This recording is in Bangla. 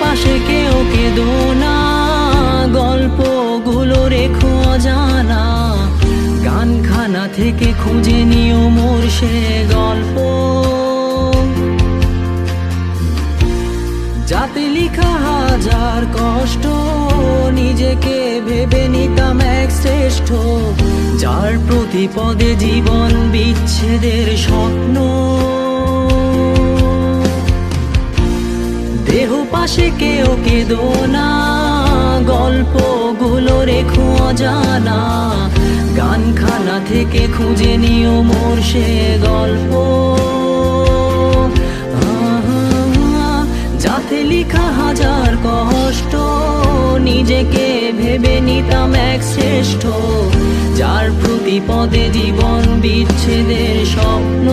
পাশে কেউ কেঁদো না, গল্পগুলো রেখো অজানা, গানখানা থেকে খুঁজে নিও মোর সে গল্প, যাতে লিখা হাজার কষ্ট নিজেকে ভেবে নিতাম এক শ্রেষ্ঠ, যার প্রতি পদে জীবন বিচ্ছেদের স্বপ্ন। দেহ পাশে কেউ কেঁদো না, গল্পগুলো রেখো অজানা, গানখানা থেকে খুঁজে নিও মোর সে গল্প, যাতে লিখা হাজার কষ্ট নিজেকে ভেবে নিতাম এক শ্রেষ্ঠ, যার প্রতি পদে জীবন বিচ্ছেদের স্বপ্ন।